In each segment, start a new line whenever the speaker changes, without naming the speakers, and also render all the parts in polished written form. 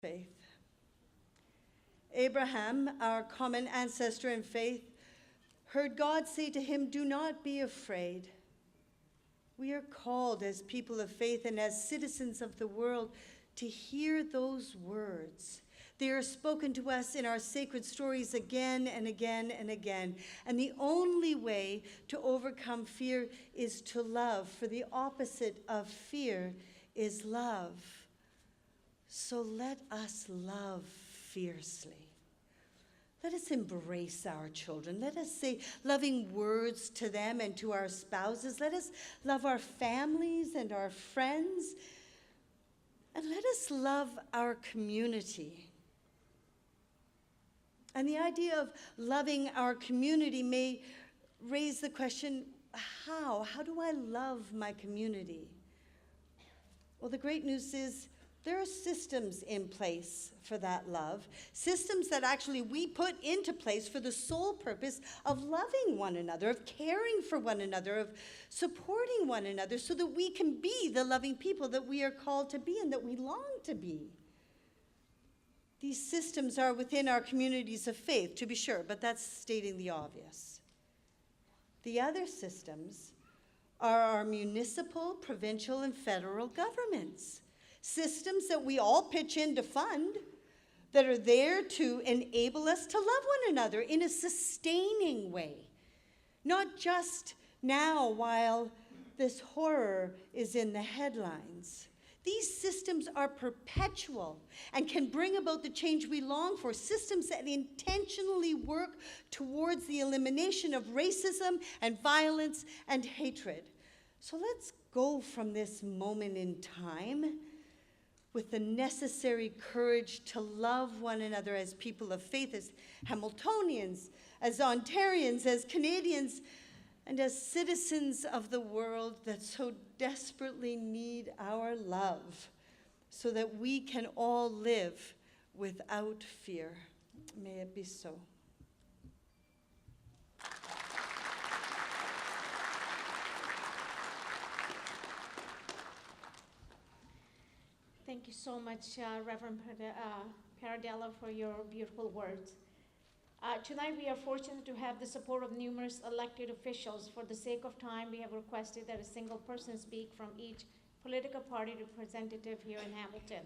Faith. Abraham, our common ancestor in faith, heard God say to him, "Do not be afraid." We are called as people of faith and as citizens of the world to hear those words. They are spoken to us in our sacred stories again and again and again. And the only way to overcome fear is to love, for the opposite of fear is love. So let us love fiercely. Let us embrace our children. Let us say loving words to them and to our spouses. Let us love our families and our friends. And let us love our community. And the idea of loving our community may raise the question, how? How do I love my community? Well, the great news is there are systems in place for that love, systems that actually we put into place for the sole purpose of loving one another, of caring for one another, of supporting one another so that we can be the loving people that we are called to be and that we long to be. These systems are within our communities of faith, to be sure, but that's stating the obvious. The other systems are our municipal, provincial, and federal governments. Systems that we all pitch in to fund, that are there to enable us to love one another in a sustaining way. Not just now while this horror is in the headlines. These systems are perpetual and can bring about the change we long for, systems that intentionally work towards the elimination of racism and violence and hatred. So let's go from this moment in time with the necessary courage to love one another as people of faith, as Hamiltonians, as Ontarians, as Canadians, and as citizens of the world that so desperately need our love, so that we can all live without fear. May it be so.
Thank you so much, Reverend Paradella, for your beautiful words. Tonight we are fortunate to have the support of numerous elected officials. For the sake of time, we have requested that a single person speak from each political party representative here in Hamilton.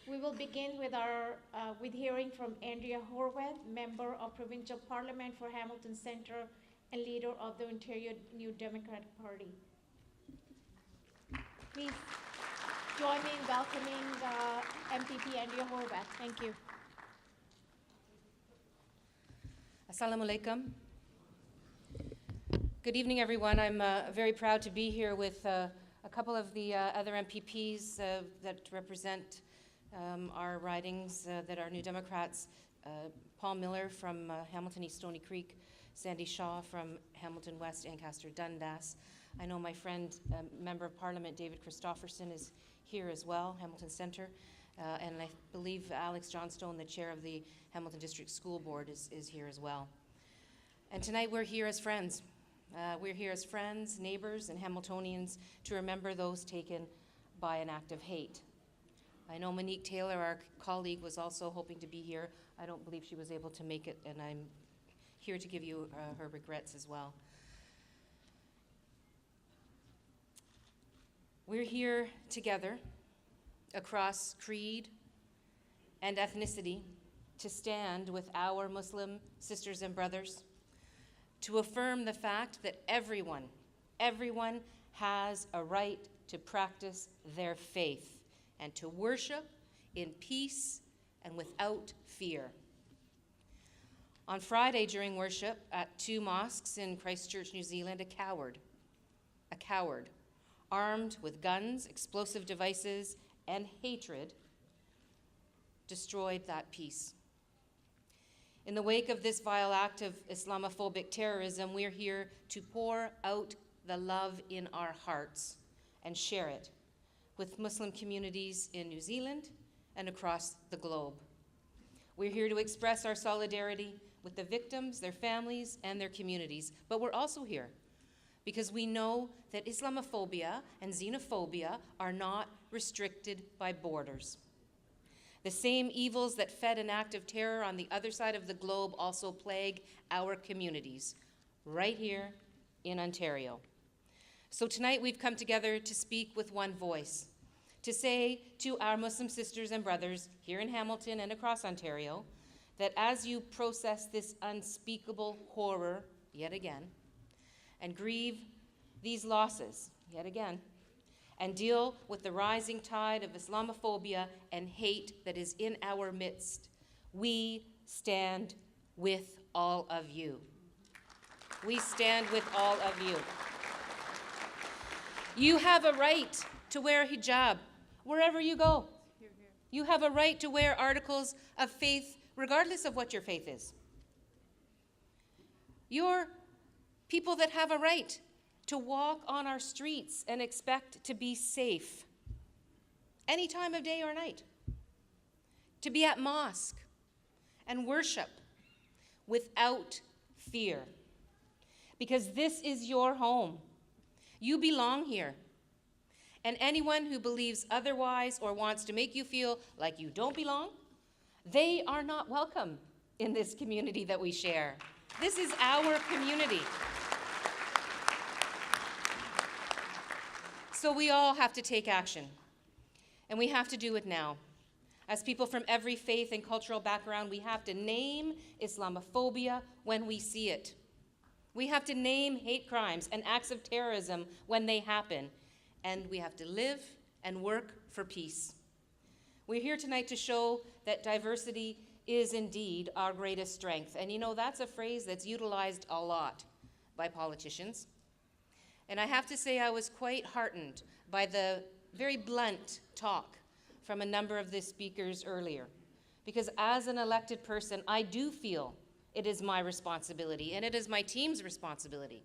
We will begin with hearing from Andrea Horwath, Member of Provincial Parliament for Hamilton Centre and leader of the Ontario New Democratic Party. Please join me in welcoming MPP Andrea Horwath. Thank you.
Assalamu alaikum. Good evening, everyone. I'm very proud to be here with a couple of the other MPPs that represent our ridings that are New Democrats. Paul Miller from Hamilton East Stony Creek, Sandy Shaw from Hamilton West, Ancaster Dundas. I know my friend, Member of Parliament David Christopherson is here as well, Hamilton Centre. And I believe Alex Johnstone, the chair of the Hamilton District School Board, is here as well. And tonight we're here as friends. We're here as friends, neighbors, and Hamiltonians to remember those taken by an act of hate. I know Monique Taylor, our colleague, was also hoping to be here. I don't believe she was able to make it, and I'm here to give you her regrets as well. We're here together across creed and ethnicity to stand with our Muslim sisters and brothers to affirm the fact that everyone has a right to practice their faith and to worship in peace and without fear. On Friday during worship at 2 mosques in Christchurch, New Zealand, a coward, armed with guns, explosive devices, and hatred, destroyed that peace. In the wake of this vile act of Islamophobic terrorism, we're here to pour out the love in our hearts and share it with Muslim communities in New Zealand and across the globe. We're here to express our solidarity with the victims, their families, and their communities, but we're also here because we know that Islamophobia and xenophobia are not restricted by borders. The same evils that fed an act of terror on the other side of the globe also plague our communities, right here in Ontario. So tonight we've come together to speak with one voice, to say to our Muslim sisters and brothers here in Hamilton and across Ontario, that as you process this unspeakable horror yet again, and grieve these losses yet again, and deal with the rising tide of Islamophobia and hate that is in our midst, we stand with all of you. We stand with all of you. You have a right to wear hijab wherever you go. You have a right to wear articles of faith regardless of what your faith is. You're people that have a right to walk on our streets and expect to be safe any time of day or night, to be at mosque and worship without fear, because this is your home. You belong here. And anyone who believes otherwise or wants to make you feel like you don't belong, they are not welcome in this community that we share. This is our community. So we all have to take action, and we have to do it now. As people from every faith and cultural background, we have to name Islamophobia when we see it. We have to name hate crimes and acts of terrorism when they happen, and we have to live and work for peace. We're here tonight to show that diversity is indeed our greatest strength. And you know, that's a phrase that's utilized a lot by politicians. And I have to say I was quite heartened by the very blunt talk from a number of the speakers earlier. Because as an elected person, I do feel it is my responsibility, and it is my team's responsibility,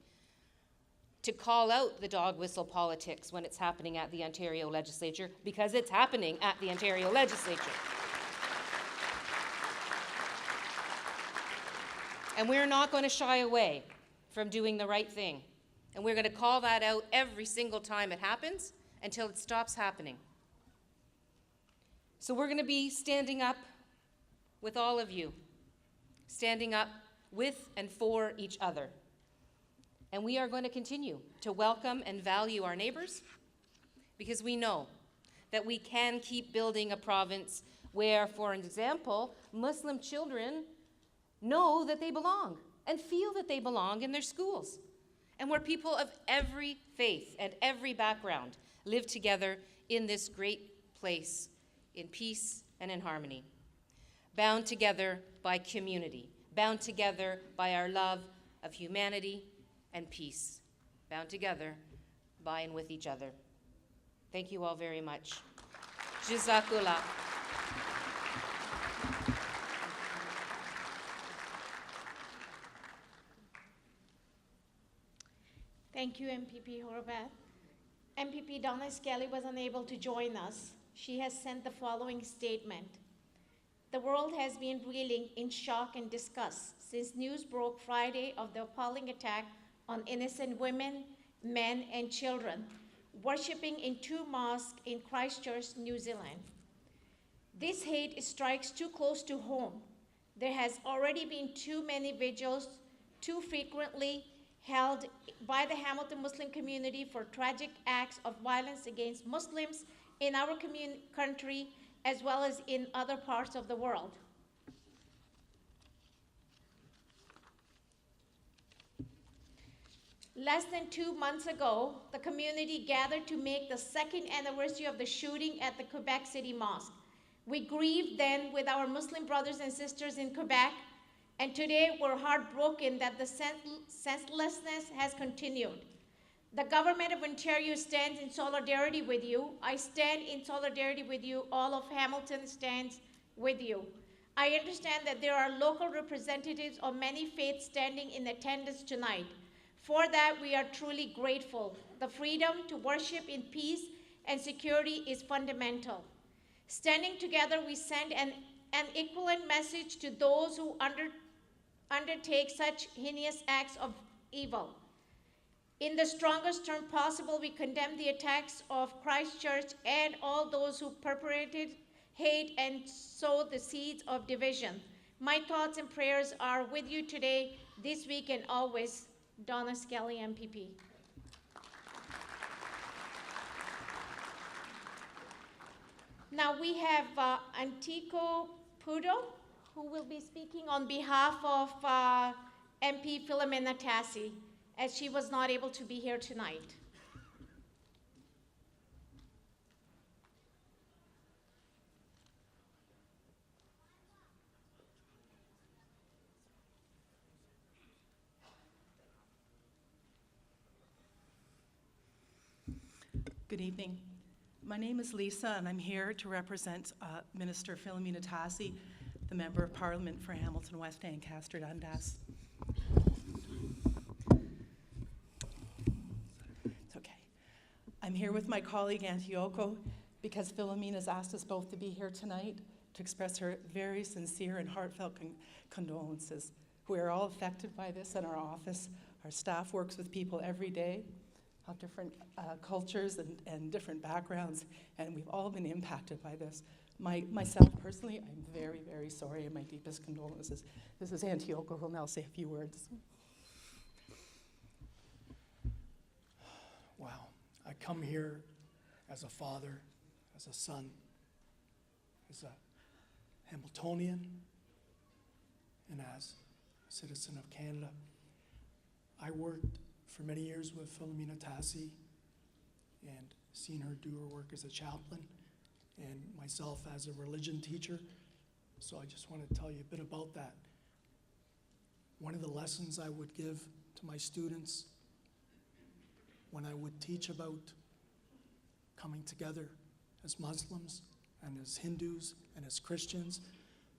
to call out the dog whistle politics when it's happening at the Ontario Legislature, because it's happening at the Ontario Legislature. And we're not going to shy away from doing the right thing. And we're going to call that out every single time it happens until it stops happening. So we're going to be standing up with all of you, standing up with and for each other. And we are going to continue to welcome and value our neighbors, because we know that we can keep building a province where, for example, Muslim children know that they belong and feel that they belong in their schools, and where people of every faith and every background live together in this great place in peace and in harmony, bound together by community, bound together by our love of humanity and peace, bound together by and with each other. Thank you all very much. Jazakallah.
Thank you, MPP Horvath. MPP Donna Skelly was unable to join us. She has sent the following statement. The world has been reeling in shock and disgust since news broke Friday of the appalling attack on innocent women, men, and children worshipping in two mosques in Christchurch, New Zealand. This hate strikes too close to home. There has already been too many vigils, too frequently held by the Hamilton Muslim community for tragic acts of violence against Muslims in our country as well as in other parts of the world. Less than 2 months ago, the community gathered to make the second anniversary of the shooting at the Quebec City Mosque. We grieved then with our Muslim brothers and sisters in Quebec, and today we're heartbroken that the senselessness has continued. The government of Ontario stands in solidarity with you. I stand in solidarity with you. All of Hamilton stands with you. I understand that there are local representatives of many faiths standing in attendance tonight. For that, we are truly grateful. The freedom to worship in peace and security is fundamental. Standing together, we send an equivalent message to those who undertake such heinous acts of evil. In the strongest term possible, we condemn the attacks of Christchurch and all those who perpetrated hate, and sow the seeds of division. My thoughts and prayers are with you today, this week, and always. Donna Skelly, MPP. Now we have Antico Pudo, who will be speaking on behalf of MP Philomena Tassi, as she was not able to be here tonight.
Good evening. My name is Lisa, and I'm here to represent Minister Philomena Tassi, the Member of Parliament for Hamilton West Ancaster Dundas. It's okay. I'm here with my colleague Antioco because Philomena's asked us both to be here tonight to express her very sincere and heartfelt condolences. We are all affected by this in our office. Our staff works with people every day of different cultures and different backgrounds, and we've all been impacted by this. Myself personally, I'm very, very sorry, and my deepest condolences. This is Antioco, who'll now say a few words.
Wow, I come here as a father, as a son, as a Hamiltonian, and as a citizen of Canada. I worked for many years with Philomena Tassi and seen her do her work as a chaplain and myself as a religion teacher. So I just want to tell you a bit about that. One of the lessons I would give to my students when I would teach about coming together as Muslims and as Hindus and as Christians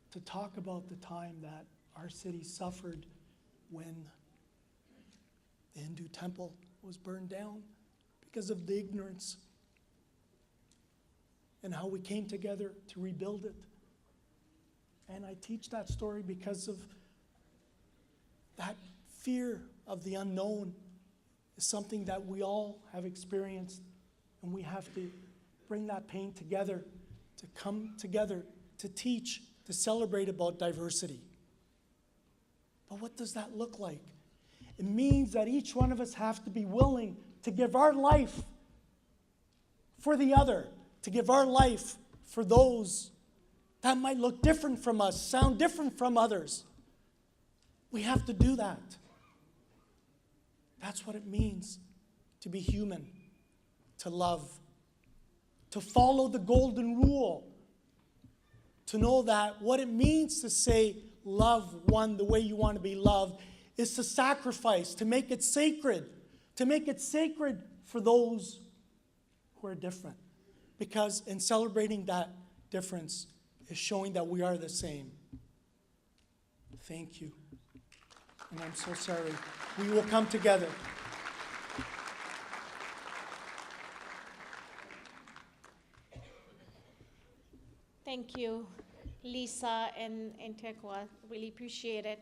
to talk about the time that our city suffered when the Hindu temple was burned down because of the ignorance, and how we came together to rebuild it. And I teach that story because of that fear of the unknown is something that we all have experienced, and we have to bring that pain together, to come together, to teach, to celebrate about diversity. But what does that look like? It means that each one of us have to be willing to give our life for the other, to give our life for those that might look different from us, sound different from others. We have to do that. That's what it means to be human, to love, to follow the golden rule, to know that what it means to say love one the way you want to be loved is to sacrifice, to make it sacred for those who are different. Because in celebrating that difference is showing that we are the same. Thank you. And I'm so sorry. We will come together.
Thank you, Lisa and Tekwa. Really appreciate it.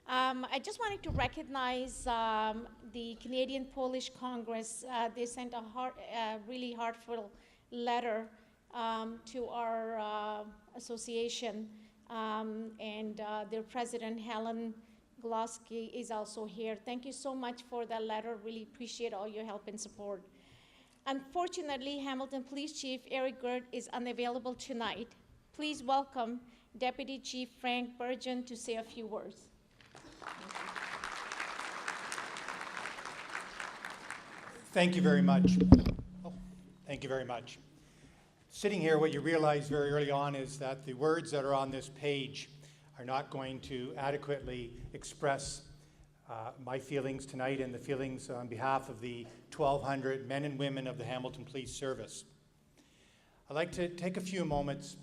I just wanted to recognize the Canadian Polish Congress. They sent a really heartfelt letter to our association, and their president, Helen Glasky, is also here. Thank you so much for that letter. Really appreciate all your help and support. Unfortunately, Hamilton Police Chief Eric Gert is unavailable tonight. Please welcome Deputy Chief Frank Burgeon to say a few words.
Thank you very much. Oh, thank you very much. Sitting here, what you realize very early on is that the words that are on this page are not going to adequately express my feelings tonight and the feelings on behalf of the 1,200 men and women of the Hamilton Police Service. I'd like to take a few moments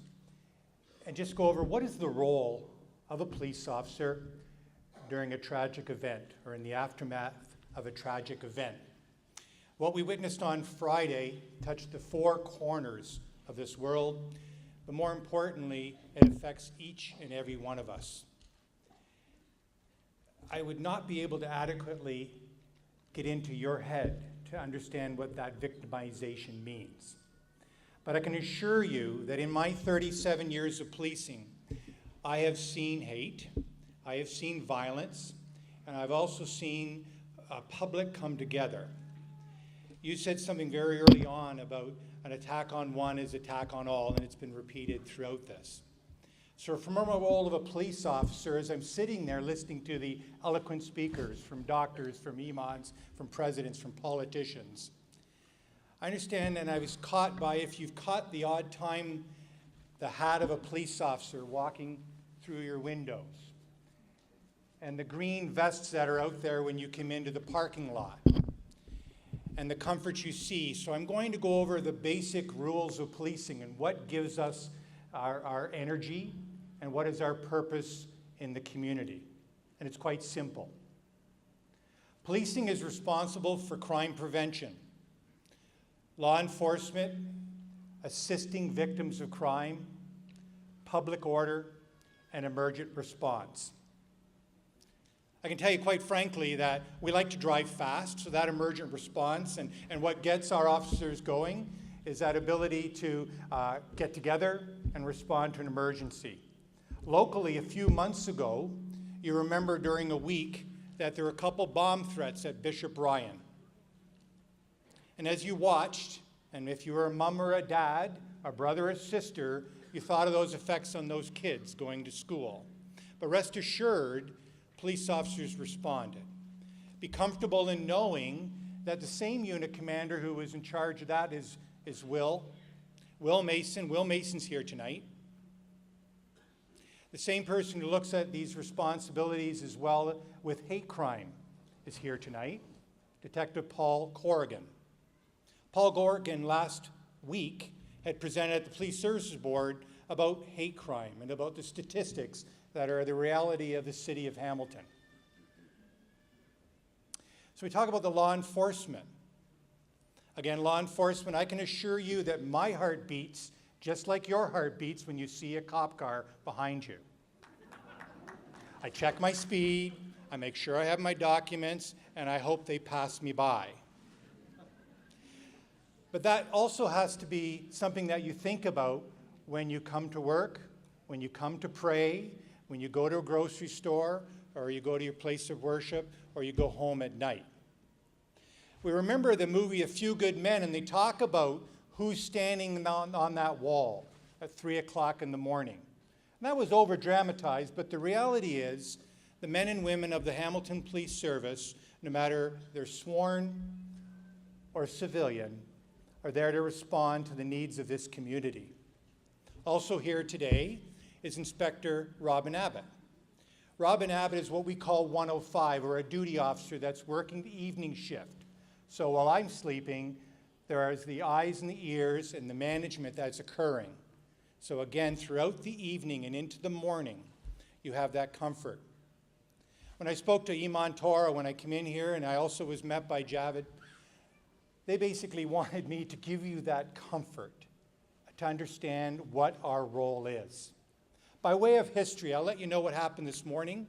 and just go over what is the role of a police officer during a tragic event or in the aftermath of a tragic event. What we witnessed on Friday touched the four corners of this world, but more importantly, it affects each and every one of us. I would not be able to adequately get into your head to understand what that victimization means. But I can assure you that in my 37 years of policing, I have seen hate, I have seen violence, and I've also seen a public come together. You said something very early on about an attack on one is attack on all, and it's been repeated throughout this. So from my role of a police officer, as I'm sitting there listening to the eloquent speakers from doctors, from imams, from presidents, from politicians, I understand, and I was caught by, if you've caught the odd time, the hat of a police officer walking through your windows, and the green vests that are out there when you come into the parking lot, and the comfort you see. So I'm going to go over the basic rules of policing and what gives us our energy and what is our purpose in the community. And it's quite simple. Policing is responsible for crime prevention, law enforcement, assisting victims of crime, public order, and emergent response. I can tell you quite frankly that we like to drive fast, so that emergent response and what gets our officers going is that ability to get together and respond to an emergency. Locally, a few months ago, you remember during a week that there were a couple bomb threats at Bishop Ryan. And as you watched, and if you were a mom or a dad, a brother or sister, you thought of those effects on those kids going to school. But rest assured, police officers responded. Be comfortable in knowing that the same unit commander who was in charge of that is Will Mason. Will Mason's here tonight. The same person who looks at these responsibilities as well with hate crime is here tonight, Detective Paul Corrigan. Paul Corrigan last week had presented at the Police Services Board about hate crime and about the statistics that are the reality of the city of Hamilton. So we talk about the law enforcement. Again, law enforcement, I can assure you that my heart beats just like your heart beats when you see a cop car behind you. I check my speed, I make sure I have my documents, and I hope they pass me by. But that also has to be something that you think about when you come to work, when you come to pray, when you go to a grocery store, or you go to your place of worship, or you go home at night. We remember the movie A Few Good Men, and they talk about who's standing on that wall at 3 o'clock in the morning. And that was over-dramatized, but the reality is the men and women of the Hamilton Police Service, no matter they're sworn or civilian, are there to respond to the needs of this community. Also here today is Inspector Robin Abbott. Robin Abbott is what we call 105, or a duty officer that's working the evening shift. So while I'm sleeping, there is the eyes and the ears and the management that's occurring. So again, throughout the evening and into the morning, you have that comfort. When I spoke to Iman Torah when I came in here, and I also was met by Javid, they basically wanted me to give you that comfort, to understand what our role is. By way of history, I'll let you know what happened this morning.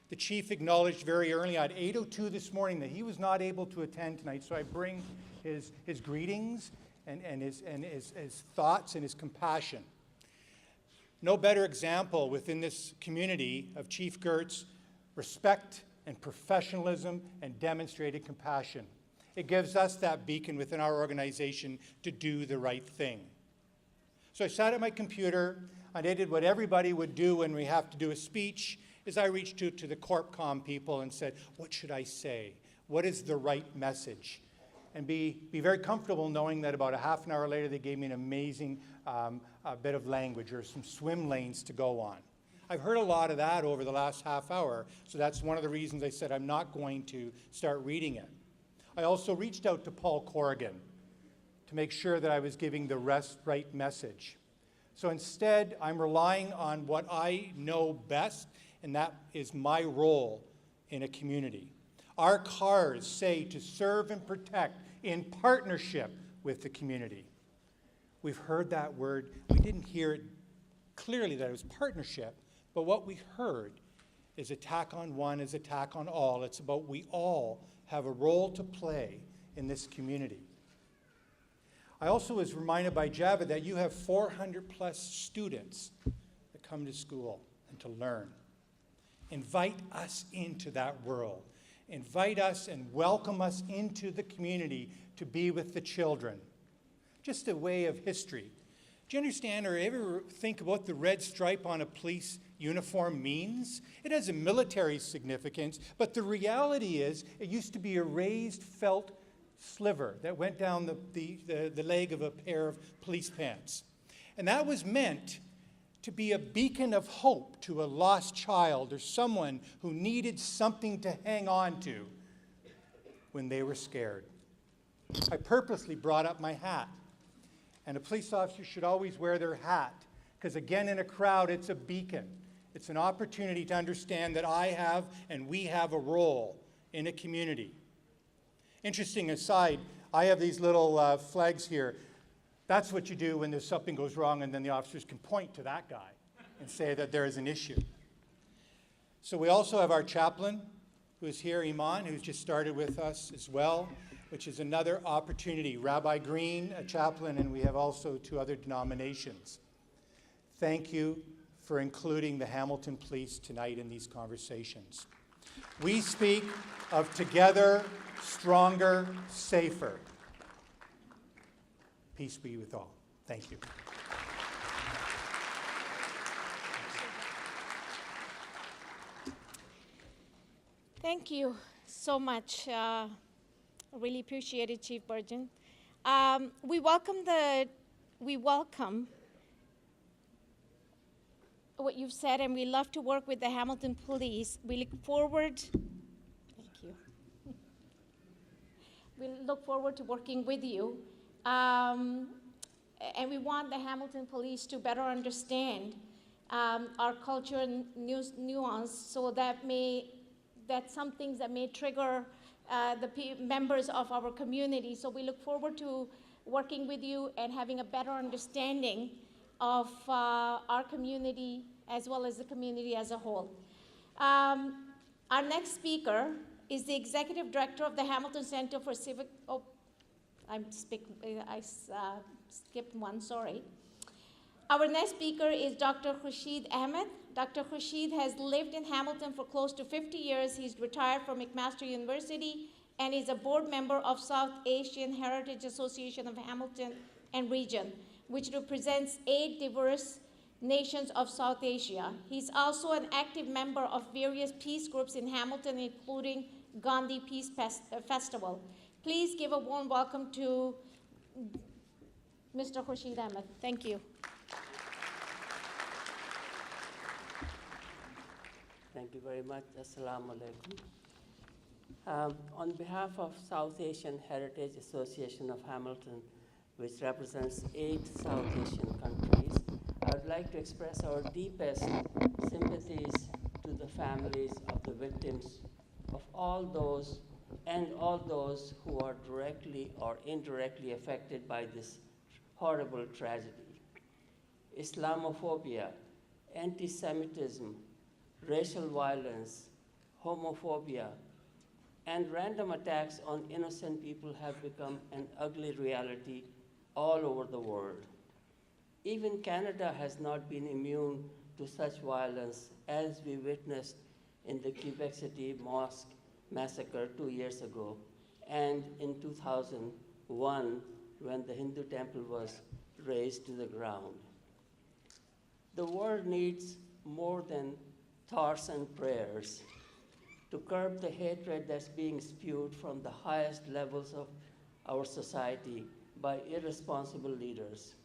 The chief acknowledged very early at 8:02 this morning that he was not able to attend tonight, so I bring his greetings and his thoughts and his compassion. No better example within this community of Chief Gert's respect and professionalism and demonstrated compassion. It gives us that beacon within our organization to do the right thing. So I sat at my computer, and I did what everybody would do when we have to do a speech, is I reached out to the CorpCom people and said, what should I say? What is the right message? And be very comfortable knowing that about a half an hour later, they gave me an amazing bit of language or some swim lanes to go on. I've heard a lot of that over the last half hour, so that's one of the reasons I said I'm not going to start reading it. I also reached out to Paul Corrigan to make sure that I was giving the right message. So instead, I'm relying on what I know best, and that is my role in a community. Our cars say to serve and protect in partnership with the community. We've heard that word. We didn't hear it clearly that it was partnership, but what we heard is attack on one is attack on all. It's about we all have a role to play in this community. I also was reminded by Java that you have 400 plus students that come to school and to learn. Invite us into that world. Invite us and welcome us into the community to be with the children. Just a way of history. Do you understand or ever think about what the red stripe on a police uniform means? It has a military significance, but the reality is it used to be a raised felt sliver that went down the leg of a pair of police pants. And that was meant to be a beacon of hope to a lost child or someone who needed something to hang on to when they were scared. I purposely brought up my hat. And a police officer should always wear their hat, because again, in a crowd, it's a beacon. It's an opportunity to understand that I have and we have a role in a community. Interesting aside, I have these little flags here. That's what you do when there's something goes wrong, and then the officers can point to that guy and say that there is an issue. So we also have our chaplain, who is here, Iman, who's just started with us as well, which is another opportunity. Rabbi Green, a chaplain, and we have also 2 other denominations. Thank you for including the Hamilton Police tonight in these conversations. We speak of together, stronger, safer. Peace be with all. Thank you.
Thank you so much. Really appreciate it, Chief Burgeon. We welcome what you've said, and we love to work with the Hamilton Police. We look forward, thank you. We look forward to working with you. And we want the Hamilton Police to better understand our culture and nuance, so that some things that may trigger the members of our community. So we look forward to working with you and having a better understanding of our community as well as the community as a whole. Our next speaker is the Executive Director of the Hamilton Center for Civic, I skipped one, sorry. Our next speaker is Dr. Khurshid Ahmed. Dr. Khurshid has lived in Hamilton for close to 50 years. He's retired from McMaster University and is a board member of South Asian Heritage Association of Hamilton and Region, which represents 8 diverse nations of South Asia. He's also an active member of various peace groups in Hamilton, including Gandhi Peace Festival. Please give a warm welcome to Mr. Khurshid Ahmed. Thank you.
Thank you very much. Assalamu alaikum. On behalf of South Asian Heritage Association of Hamilton, which represents 8 South Asian countries, I would like to express our deepest sympathies to the families of the victims of all those who are directly or indirectly affected by this horrible tragedy. Islamophobia, anti-Semitism, racial violence, homophobia, and random attacks on innocent people have become an ugly reality all over the world. Even Canada has not been immune to such violence, as we witnessed in the Quebec City mosque massacre 2 years ago, and in 2001, when the Hindu temple was razed to the ground. The world needs more than thoughts and prayers to curb the hatred that's being spewed from the highest levels of our society by irresponsible leaders.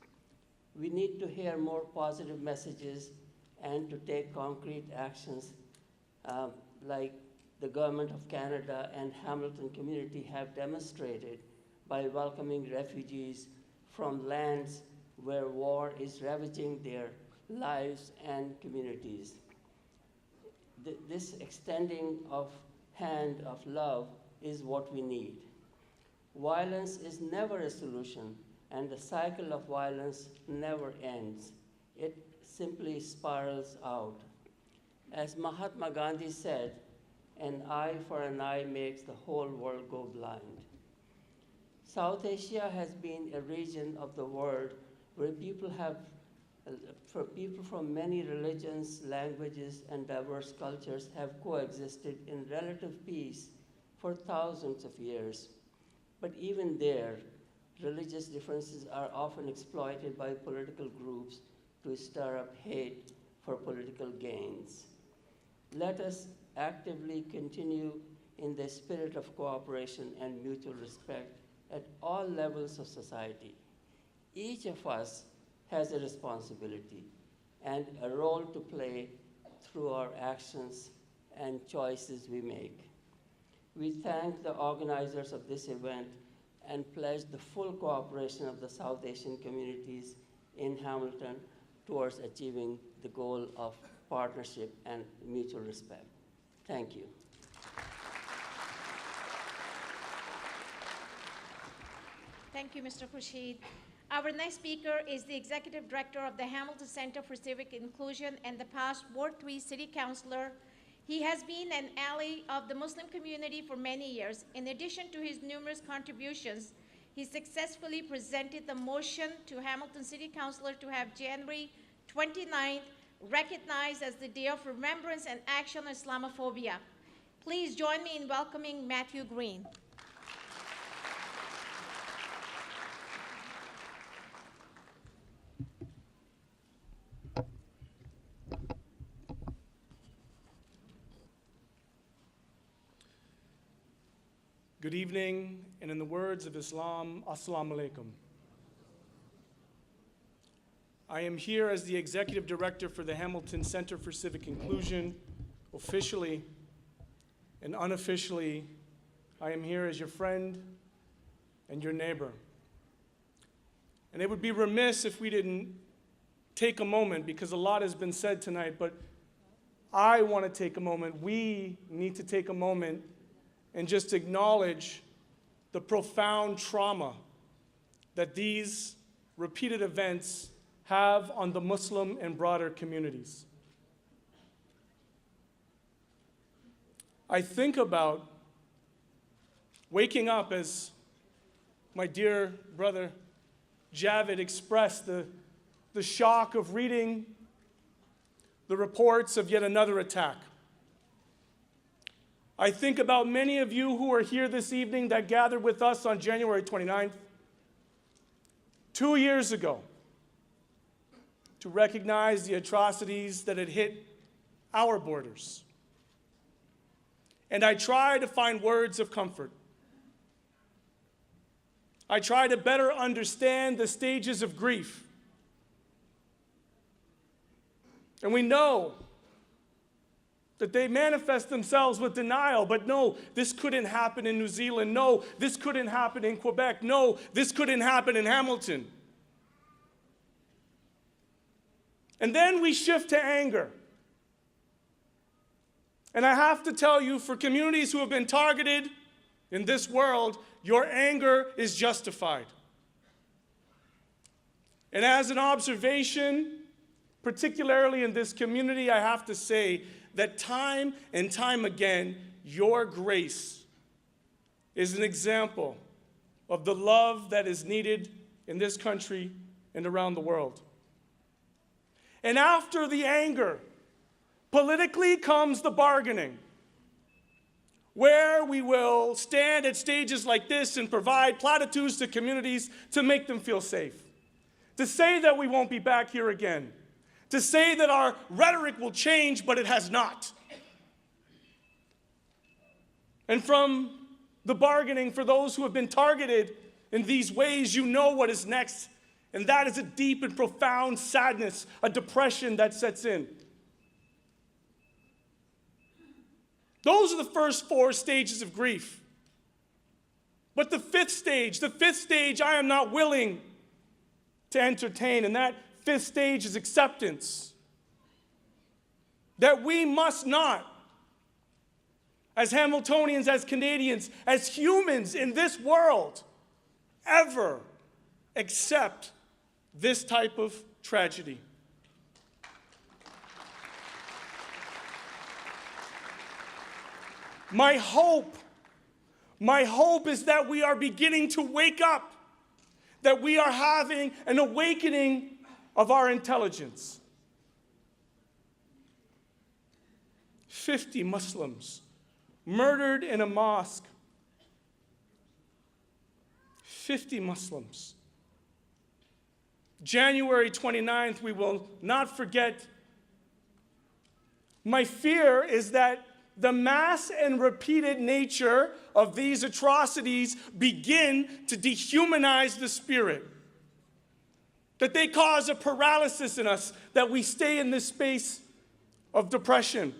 We need to hear more positive messages and to take concrete actions like the Government of Canada and Hamilton community have demonstrated by welcoming refugees from lands where war is ravaging their lives and communities. This extending of hand of love is what we need. Violence is never a solution, and the cycle of violence never ends. It simply spirals out. As Mahatma Gandhi said, an eye for an eye makes the whole world go blind. South Asia has been a region of the world where people from many religions, languages, and diverse cultures have coexisted in relative peace for thousands of years. But even there, religious differences are often exploited by political groups to stir up hate for political gains. Let us actively continue in the spirit of cooperation and mutual respect at all levels of society. Each of us has a responsibility and a role to play through our actions and choices we make. We thank the organizers of this event and pledge the full cooperation of the South Asian communities in Hamilton towards achieving the goal of partnership and mutual respect. Thank you.
Thank you, Mr. Khurshid. Our next speaker is the Executive Director of the Hamilton Center for Civic Inclusion and the past Ward 3 City Councilor. He has been an ally of the Muslim community for many years. In addition to his numerous contributions, he successfully presented the motion to Hamilton City Councilor to have January 29th recognized as the Day of Remembrance and Action on Islamophobia. Please join me in welcoming Matthew Green.
Good evening, and in the words of Islam, Assalamu alaikum. I am here as the Executive Director for the Hamilton Center for Civic Inclusion. Officially and unofficially, I am here as your friend and your neighbor. And it would be remiss if we didn't take a moment, because a lot has been said tonight, but I want to take a moment, we need to take a moment and just acknowledge the profound trauma that these repeated events have on the Muslim and broader communities. I think about waking up, as my dear brother Javid expressed, the shock of reading the reports of yet another attack. I think about many of you who are here this evening that gathered with us on January 29th, 2 years ago, to recognize the atrocities that had hit our borders. And I try to find words of comfort. I try to better understand the stages of grief. And we know that they manifest themselves with denial, but no, this couldn't happen in New Zealand. No, this couldn't happen in Quebec. No, this couldn't happen in Hamilton. And then we shift to anger. And I have to tell you, for communities who have been targeted in this world, your anger is justified. And as an observation, particularly in this community, I have to say that time and time again, your grace is an example of the love that is needed in this country and around the world. And after the anger, politically comes the bargaining, where we will stand at stages like this and provide platitudes to communities to make them feel safe, to say that we won't be back here again, to say that our rhetoric will change, but it has not. And from the bargaining for those who have been targeted in these ways, you know what is next, and that is a deep and profound sadness, a depression that sets in. Those are the first 4 stages of grief. But the fifth stage I am not willing to entertain, and that 5th stage is acceptance. That we must not, as Hamiltonians, as Canadians, as humans in this world, ever accept this type of tragedy. My hope
My hope is that we are beginning to wake up, that we are having an awakening of our intelligence. 50 Muslims murdered in a mosque. 50 Muslims. January 29th, we will not forget. My fear is that the mass and repeated nature of these atrocities begin to dehumanize the spirit. That they cause a paralysis in us, that we stay in this space of depression.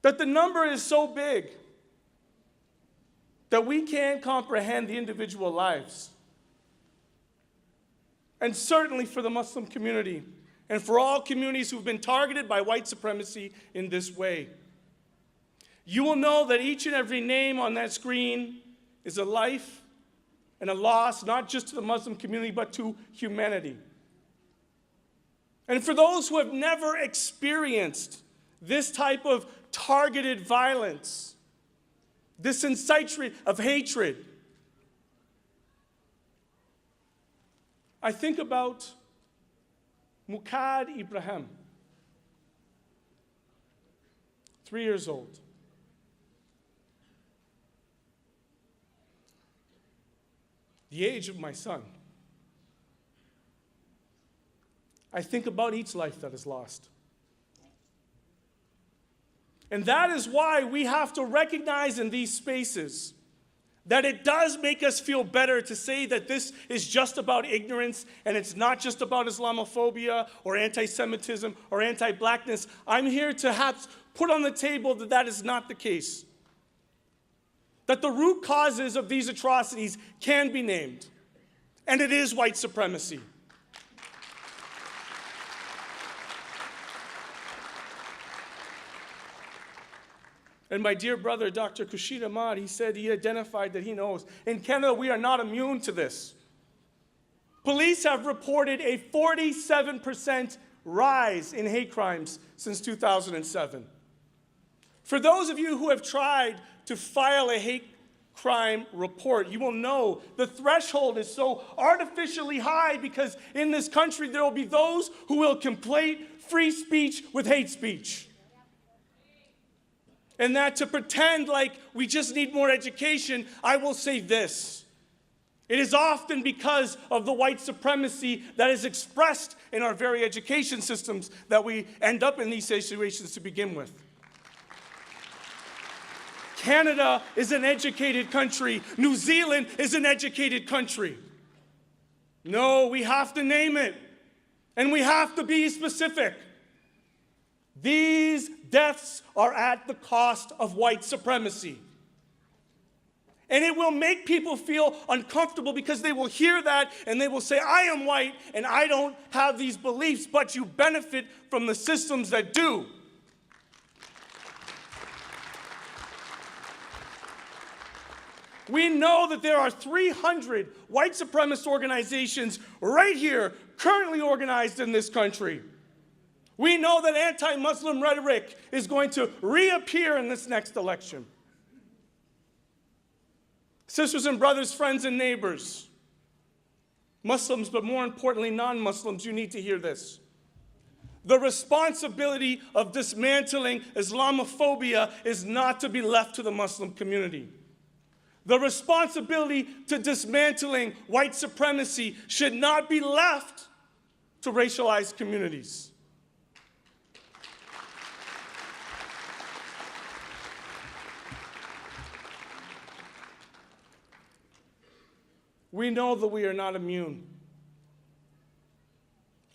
That the number is so big that we can't comprehend the individual lives. And certainly for the Muslim community, and for all communities who've been targeted by white supremacy in this way. You will know that each and every name on that screen is a life and a loss, not just to the Muslim community, but to humanity. And for those who have never experienced this type of targeted violence, this incitement of hatred, I think about Muqad Ibrahim, 3 years old. The age of my son. I think about each life that is lost. And that is why we have to recognize in these spaces that it does make us feel better to say that this is just about ignorance and it's not just about Islamophobia or anti-Semitism or anti-blackness. I'm here to have put on the table that that is not the case. That the root causes of these atrocities can be named, and it is white supremacy. And my dear brother, Dr. Khurshid Ahmad, he said he identified that he knows. In Canada, we are not immune to this. Police have reported a 47% rise in hate crimes since 2007. For those of you who have tried to file a hate crime report, you will know the threshold is so artificially high because in this country there will be those who will conflate free speech with hate speech. And that to pretend like we just need more education, I will say this. It is often because of the white supremacy that is expressed in our very education systems that we end up in these situations to begin with. Canada is an educated country. New Zealand is an educated country. No, we have to name it. And we have to be specific. These deaths are at the cost of white supremacy. And it will make people feel uncomfortable because they will hear that and they will say, I am white and I don't have these beliefs, but you benefit from the systems that do. We know that there are 300 white supremacist organizations right here, currently organized in this country. We know that anti-Muslim rhetoric is going to reappear in this next election. Sisters and brothers, friends and neighbors, Muslims, but more importantly, non-Muslims, you need to hear this. The responsibility of dismantling Islamophobia is not to be left to the Muslim community. The responsibility to dismantling white supremacy should not be left to racialized communities. We know that we are not immune.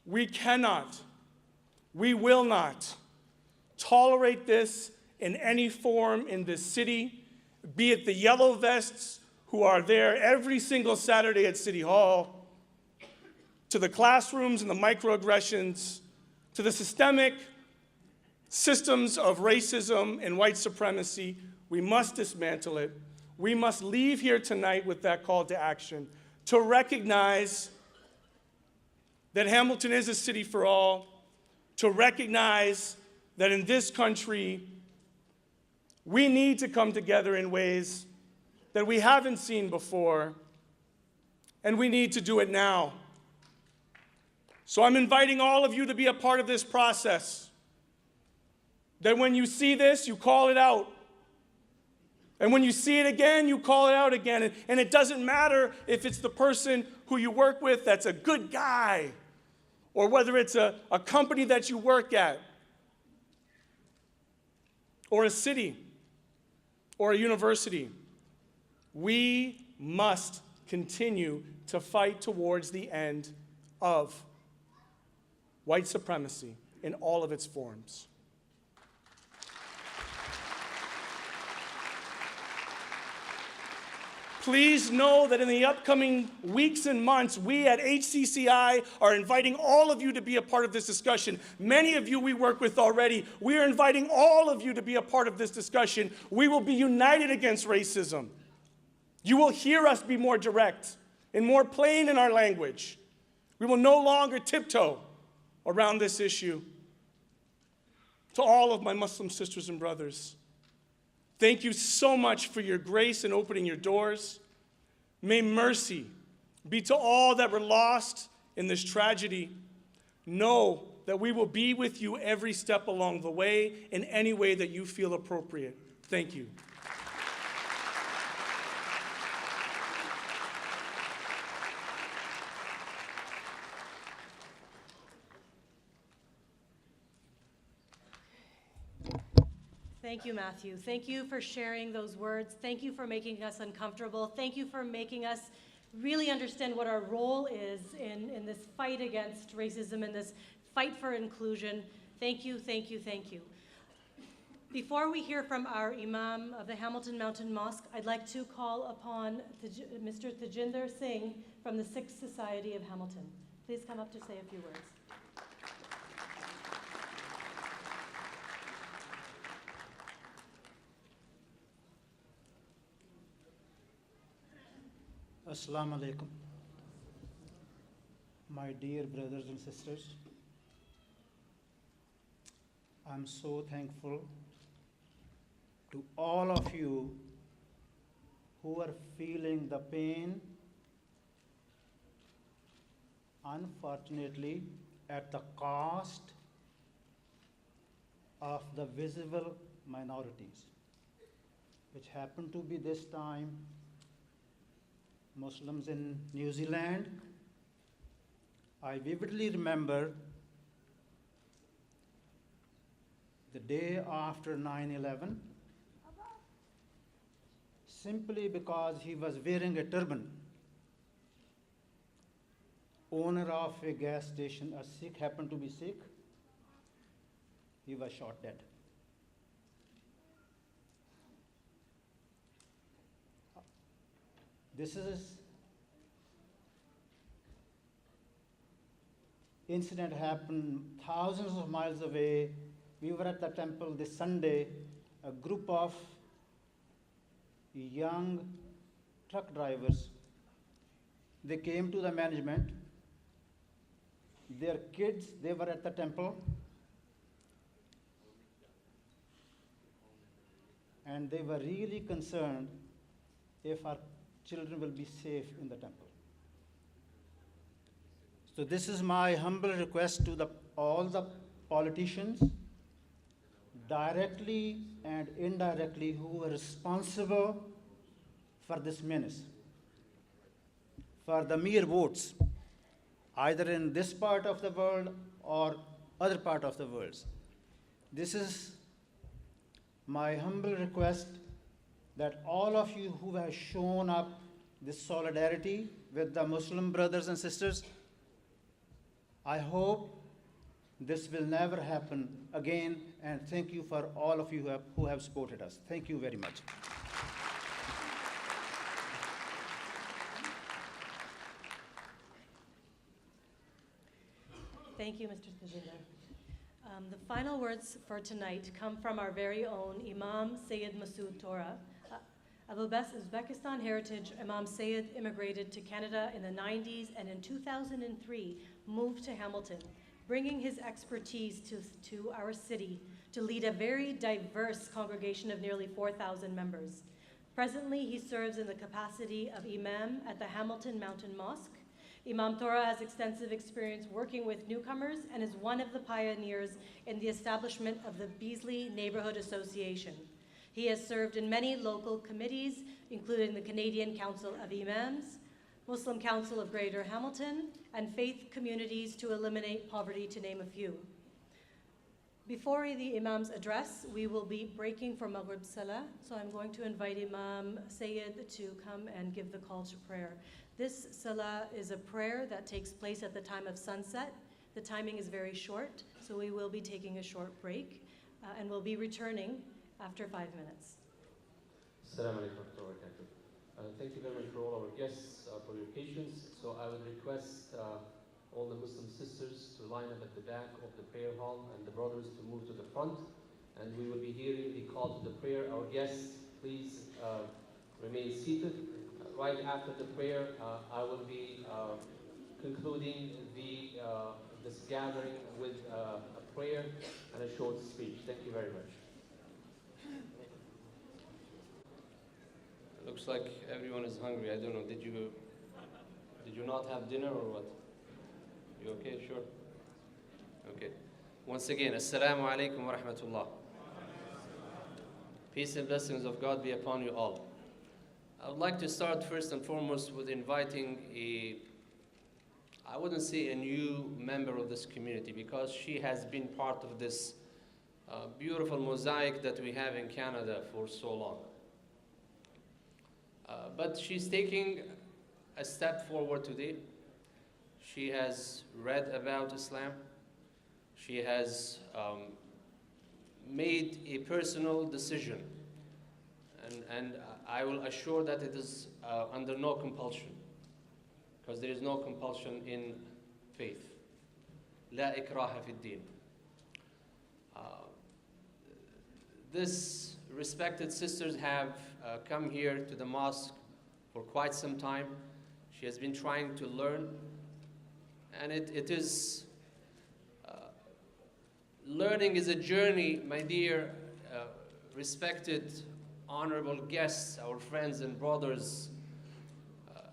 We cannot, we will not tolerate this in any form in this city, be it the yellow vests who are there every single Saturday at City Hall, to the classrooms and the microaggressions, to the systemic systems of racism and white supremacy. We must dismantle it. We must leave here tonight with that call to action, to recognize that Hamilton is a city for all, to recognize that in this country, We need to come together in ways that we haven't seen before, and we need to do it now. So I'm inviting all of you to be a part of this process. That when you see this, you call it out. And when you see it again, you call it out again. And it doesn't matter if it's the person who you work with that's a good guy, or whether it's a company that you work at, or a city, or a university. We must continue to fight towards the end of white supremacy in all of its forms. Please know that in the upcoming weeks and months, we at HCCI are inviting all of you to be a part of this discussion. Many of you we work with already. We are inviting all of you to be a part of this discussion. We will be united against racism. You will hear us be more direct and more plain in our language. We will no longer tiptoe around this issue. To all of my Muslim sisters and brothers, thank you so much for your grace in opening your doors. May mercy be to all that were lost in this tragedy. Know that we will be with you every step along the way in any way that you feel appropriate. Thank you.
Thank you, Matthew. Thank you for sharing those words. Thank you for making us uncomfortable. Thank you for making us really understand what our role is in this fight against racism and this fight for inclusion. Thank you, thank you, thank you. Before we hear from our Imam of the Hamilton Mountain Mosque, I'd like to call upon Mr. Tajinder Singh from the Sikh Society of Hamilton. Please come up to say a few words.
Assalamu alaikum. My dear brothers and sisters, I'm so thankful to all of you who are feeling the pain, unfortunately, at the cost of the visible minorities, which happen to be this time Muslims in New Zealand. I vividly remember the day after 9/11, simply because he was wearing a turban. Owner of a gas station, a Sikh, happened to be Sikh, he was shot dead. This is incident happened thousands of miles away. We were at the temple this Sunday. A group of young truck drivers, they came to the management. Their kids, they were at the temple. And they were really concerned if our children will be safe in the temple. So this is my humble request to all the politicians, directly and indirectly, who are responsible for this menace, for the mere votes, either in this part of the world or other part of the world. This is my humble request that all of you who have shown up this solidarity with the Muslim brothers and sisters, I hope this will never happen again, and thank you for all of you who have supported us. Thank you very much.
Thank you, Mr. Tajinder. The final words for tonight come from our very own Imam Sayyid Masood Torah. Of Uzbekistan heritage, Imam Sayyid immigrated to Canada in the 90s and in 2003 moved to Hamilton. bringing his expertise to our city to lead a very diverse congregation of nearly 4,000 members. Presently, he serves in the capacity of Imam at the Hamilton Mountain Mosque. Imam Tora has extensive experience working with newcomers and is one of the pioneers in the establishment of the Beasley Neighborhood Association. He has served in many local committees, including the Canadian Council of Imams, Muslim Council of Greater Hamilton, and faith communities to eliminate poverty, to name a few. Before the Imam's address, we will be breaking for Maghrib Salah, so I'm going to invite Imam Sayyid to come and give the call to prayer. This Salah is a prayer that takes place at the time of sunset. The timing is very short, so we will be taking a short break, and we'll be returning after 5 minutes.
Assalamu alaikum wa rahmatullahi. Thank you very much for all our guests for your patience. So I would request all the Muslim sisters to line up at the back of the prayer hall and the brothers to move to the front. And we will be hearing the call to the prayer. Our guests, please remain seated. Right after the prayer, I will be concluding this gathering with a prayer and a short speech. Thank you very much. Looks like everyone is hungry. I don't know. Did you not have dinner or what? You okay? Sure. Okay. Once again, Assalamu alaikum wa rahmatullah. Peace and blessings of God be upon you all. I would like to start first and foremost with inviting I wouldn't say a new member of this community, because she has been part of this beautiful mosaic that we have in Canada for so long. But she's taking a step forward today. She has read about Islam. She has made a personal decision. And I will assure that it is under no compulsion, because there is no compulsion in faith. La ikraha fi din. This respected sisters have come here to the mosque for quite some time. She has been trying to learn, and it is learning is a journey, my dear respected honorable guests, our friends and brothers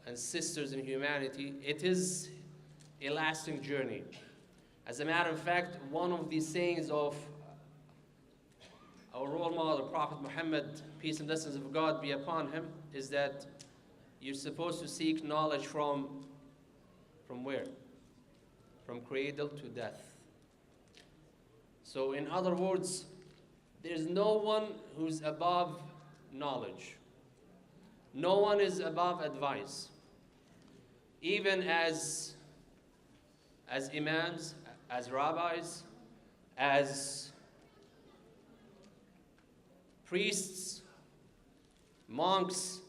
and sisters in humanity. It is a lasting journey. As a matter of fact, one of the sayings of our role model, Prophet Muhammad, peace and blessings of God be upon him, is that you're supposed to seek knowledge from where? From cradle to death. So in other words, there's no one who's above knowledge. No one is above advice. Even as imams, as rabbis, as priests, monks,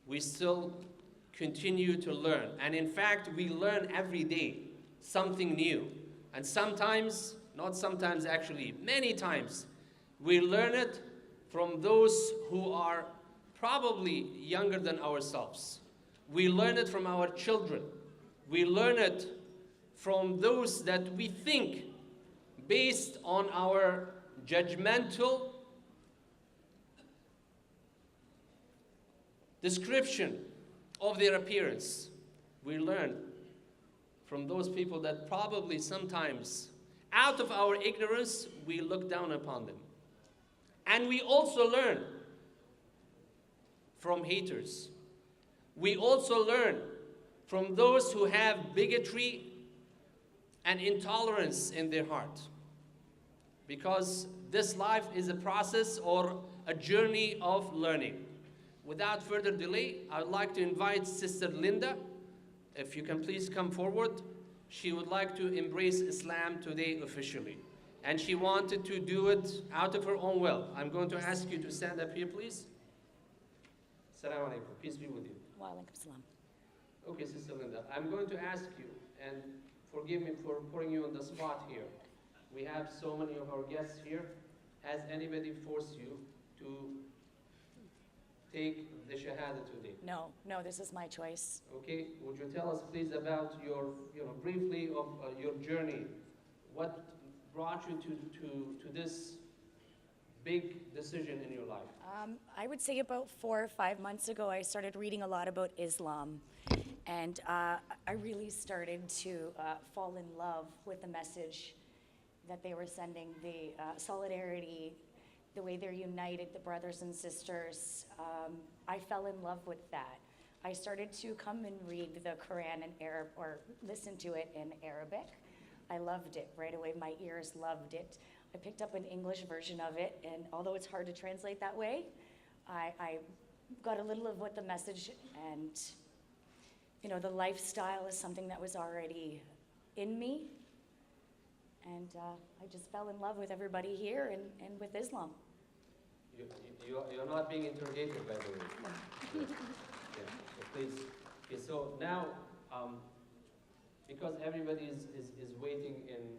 we still continue to learn. And in fact, we learn every day something new. And sometimes, not sometimes actually, many times, we learn it from those who are probably younger than ourselves. We learn it from our children. We learn it from those that we think, based on our judgmental description of their appearance. We learn from those people that probably sometimes, out of our ignorance, we look down upon them. And we also learn from haters. We also learn from those who have bigotry and intolerance in their heart. Because this life is a process or a journey of learning. Without further delay, I would like to invite Sister Linda, if you can please come forward. She would like to embrace Islam today officially. And she wanted to do it out of her own will. I'm going to ask you to stand up here, please. Assalamu alaikum. Peace be with you.
Wa alaikum salam.
Okay, Sister Linda, I'm going to ask you, and forgive me for putting you on the spot here. We have so many of our guests here. Has anybody forced you to take the Shahada today?
No, no, this is my choice.
Okay, would you tell us please about your, briefly of your journey? What brought you to this big decision in your life?
I would say about 4 or 5 months ago, I started reading a lot about Islam. And I really started to fall in love with the message that they were sending, the solidarity, the way they're united, the brothers and sisters. I fell in love with that. I started to come and read the Quran in Arab, or listen to it in Arabic. I loved it right away. My ears loved it. I picked up an English version of it, and although it's hard to translate that way, I got a little of what the message and the lifestyle is something that was already in me. And I just fell in love with everybody here and with Islam.
You're not being interrogated, by the way. Yeah, so please. Okay, so now, because everybody is waiting in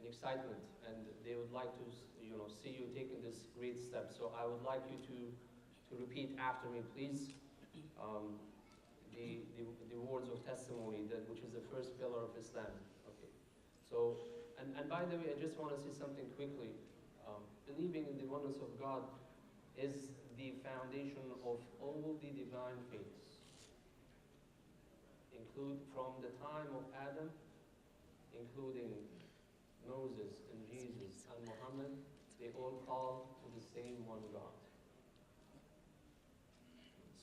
excitement, and they would like to see you taking this great step. So I would like you to repeat after me, please. The words of testimony, which is the first pillar of Islam. Okay. So, and by the way, I just want to say something quickly. Believing in the oneness of God is the foundation of all the divine faiths. Include from the time of Adam, including Moses and Jesus and Muhammad, they all call to the same one God.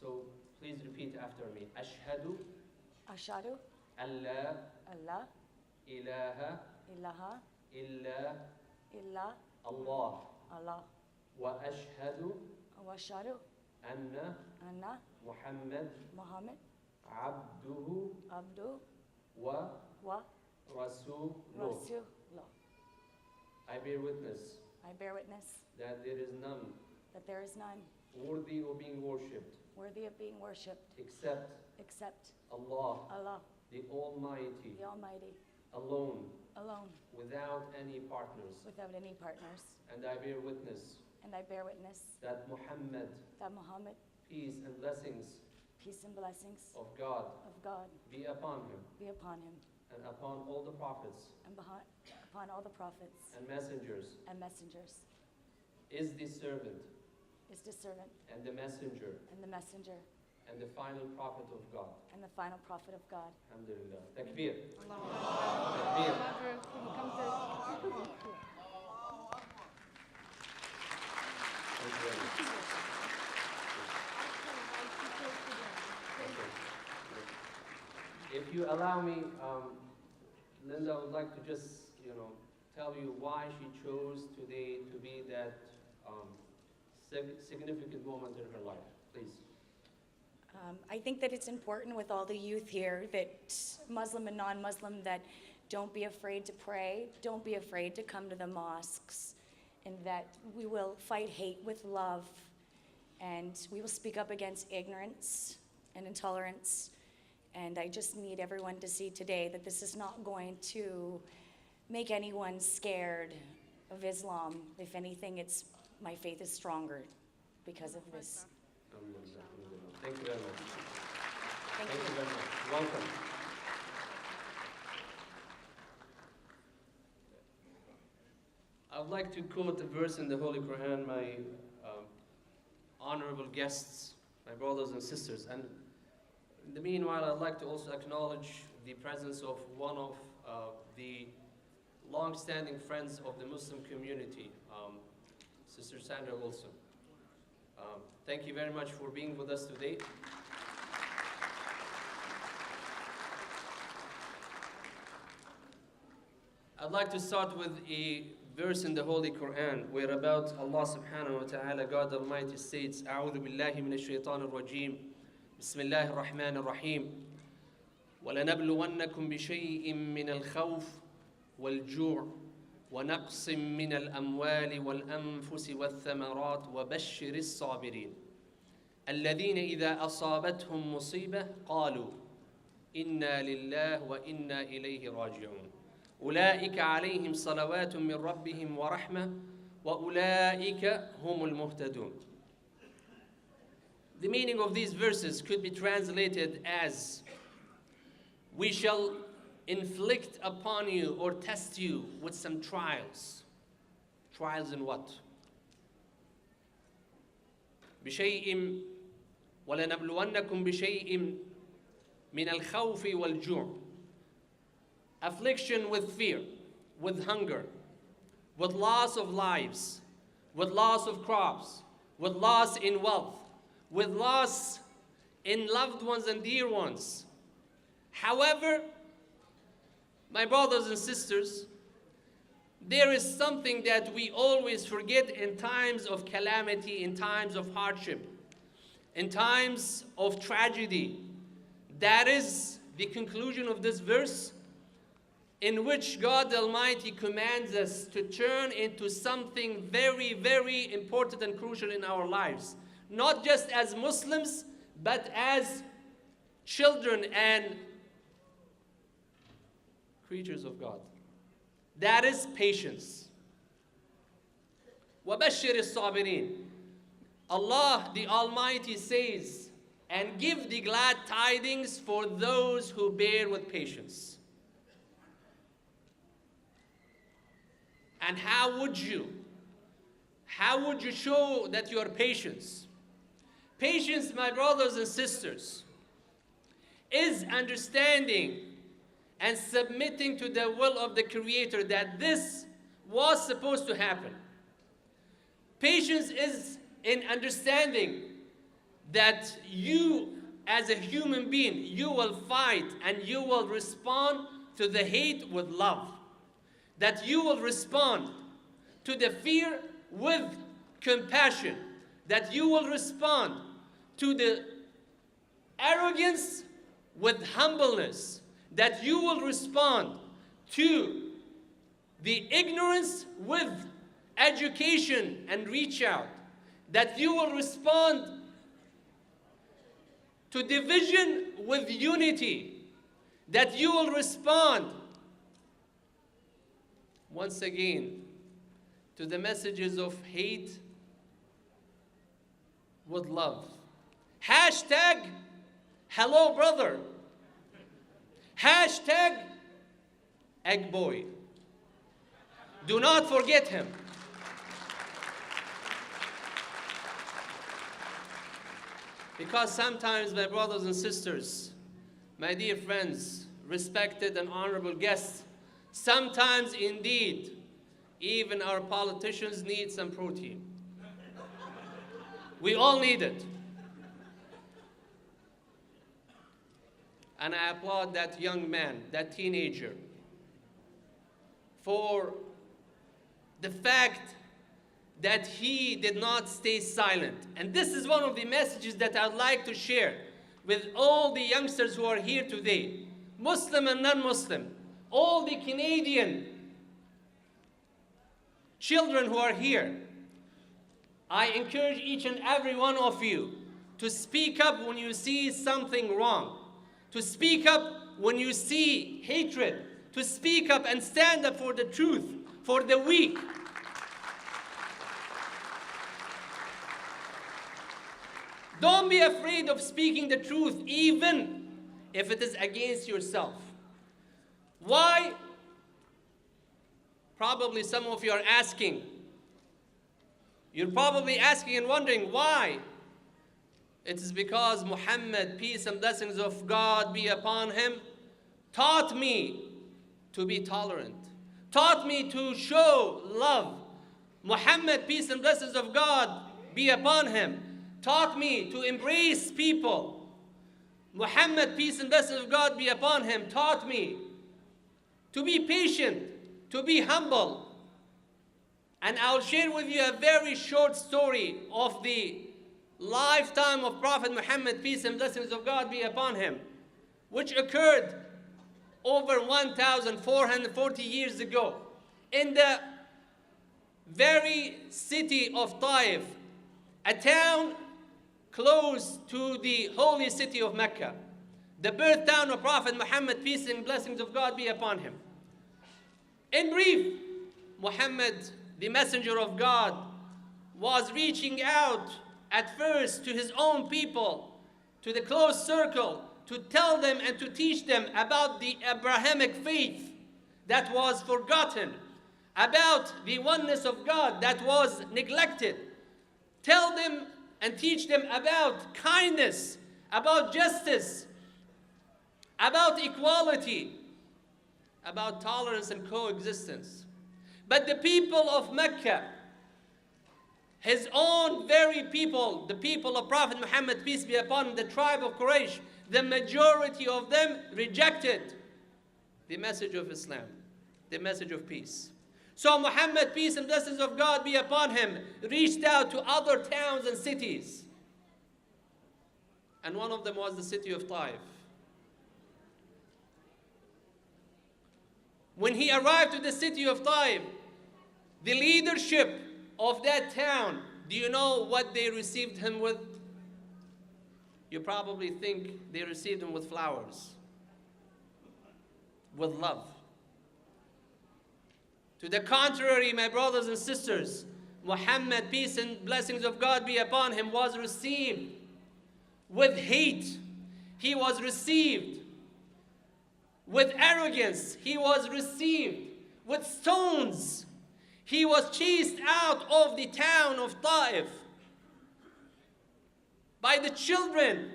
So please repeat after me. Ashhadu
Ashhadu
alla
Allah
ilaha
ilaha
illa
illa
Allah
Allah
wa ashhadu
wa ashhadu
anna
anna
Muhammad
Muhammad
abduhu
abdu
wa
wa
rasuluh.
rasulullah.
I bear witness
I bear witness
that there is none
that there is none
worthy of being worshipped
worthy of being worshipped
except Allah,
Allah,
the Almighty,
the Almighty,
alone,
without
any partners. And I bear witness that Muhammad, peace and blessings of God be upon him and upon all the prophets and messengers, is the servant and the messenger and the final prophet of God. Alhamdulillah. Takbir. Takbir. Thank you very much. If you allow me, Linda, I would like to just, tell you why she chose today to be that significant moment in her life. Please.
I think that it's important with all the youth here, that Muslim and non-Muslim, that don't be afraid to pray, don't be afraid to come to the mosques, and that we will fight hate with love, and we will speak up against ignorance and intolerance. And I just need everyone to see today that this is not going to make anyone scared of Islam. If anything, my faith is stronger because of this.
Thank you very much.
Thank you
very much. Welcome. I would like to quote a verse in the Holy Quran, my honorable guests, my brothers and sisters. And in the meanwhile, I'd like to also acknowledge the presence of one of the long-standing friends of the Muslim community, Sister Sandra Wilson. Thank you very much for being with us today. I'd like to start with a verse in the Holy Quran where about Allah subhanahu wa ta'ala, God Almighty states, أعوذ بالله من الشيطان الرجيم بسم الله الرحمن الرحيم ولنبلونكم بشيء من الخوف والجوع ونقص من الأموال والأنفس والثمرات وبشر الصابرين الذين إذا أصابتهم مصيبة قالوا إنا لله وإنا إليه راجعون أولئك عليهم صلوات من ربهم ورحمة وأولئك هم المهتدون. the meaning of these verses could be translated as, we shall inflict upon you or test you with some trials. Trials in what? بشيء ولنبلونكم بشيء من الخوف والجوع. Affliction with fear, with hunger, with loss of lives, with loss of crops, with loss in wealth, with loss in loved ones and dear ones. However, my brothers and sisters, there is something that we always forget in times of calamity, in times of hardship, in times of tragedy. That is the conclusion of this verse, in which God Almighty commands us to turn into something very, very important and crucial in our lives. Not just as Muslims, but as children and creatures of God. That is patience. وَبَشِّرِ الصَّابِرِينَ. Allah the Almighty says, and give the glad tidings for those who bear with patience. And how would you show that you are patient? Patience, my brothers and sisters, is understanding and submitting to the will of the Creator that this was supposed to happen. Patience is in understanding that you, as a human being, you will fight and you will respond to the hate with love. That you will respond to the fear with compassion. That you will respond to the arrogance with humbleness. That you will respond to the ignorance with education and reach out. That you will respond to division with unity. That you will respond once again to the messages of hate with love. Hashtag hello brother. Hashtag egg boy. Do not forget him. Because sometimes, my brothers and sisters, my dear friends, respected and honorable guests, sometimes indeed, even our politicians need some protein. We all need it. And I applaud that young man, that teenager, for the fact that he did not stay silent. And this is one of the messages that I'd like to share with all the youngsters who are here today, Muslim and non-Muslim, all the Canadian children who are here. I encourage each and every one of you to speak up when you see something wrong, to speak up when you see hatred, to speak up and stand up for the truth, for the weak. Don't be afraid of speaking the truth, even if it is against yourself. Why? Probably some of you are asking. You're probably asking and wondering why. It is because Muhammad, peace and blessings of God be upon him, taught me to be tolerant, taught me to show love. Muhammad, peace and blessings of God be upon him, taught me to embrace people. Muhammad, peace and blessings of God be upon him, taught me to be patient, to be humble. And I'll share with you a very short story of the lifetime of Prophet Muhammad, peace and blessings of God be upon him, which occurred over 1,440 years ago in the very city of Taif, a town close to the holy city of Mecca, the birth town of Prophet Muhammad, peace and blessings of God be upon him. In brief, Muhammad, the messenger of God, was reaching out at first to his own people, to the close circle, to tell them and to teach them about the Abrahamic faith that was forgotten, about the oneness of God that was neglected. Tell them and teach them about kindness, about justice, about equality, about tolerance and coexistence. But the people of Mecca, his own very people, the people of Prophet Muhammad, peace be upon him, the tribe of Quraysh, the majority of them rejected the message of Islam, the message of peace. So Muhammad, peace and blessings of God be upon him, reached out to other towns and cities. And one of them was the city of Taif. When he arrived to the city of Taif, the leadership of that town, do you know what they received him with? You probably think they received him with flowers, with love. To the contrary, my brothers and sisters, Muhammad, peace and blessings of God be upon him, was received with hate. He was received with arrogance. He was received with stones. He was chased out of the town of Taif by the children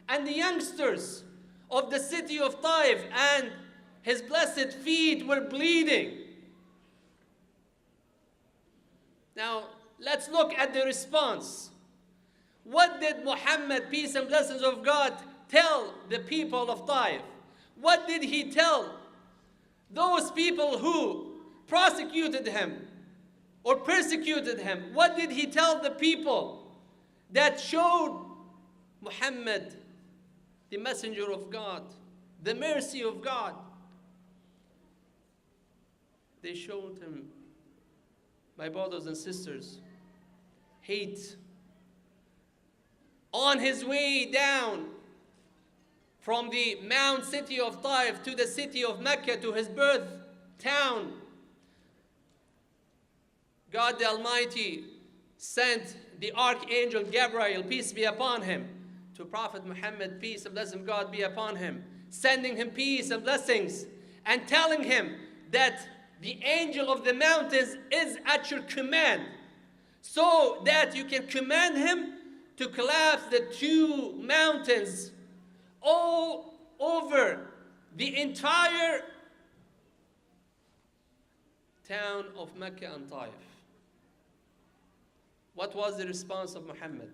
and the youngsters of the city of Taif, and his blessed feet were bleeding. Now, let's look at the response. What did Muhammad, peace and blessings of God, tell the people of Taif? What did he tell those people who prosecuted him or persecuted him? What did he tell the people that showed Muhammad, the messenger of God, the mercy of God? They showed him, my brothers and sisters, hate. On his way down from the Mount city of Taif to the city of Mecca, to his birth town, God the Almighty sent the Archangel Gabriel, peace be upon him, to Prophet Muhammad, peace and blessings of God be upon him, sending him peace and blessings and telling him that the angel of the mountains is at your command, so that you can command him to collapse the two mountains all over the entire town of Mecca and Taif. What was the response of Muhammad?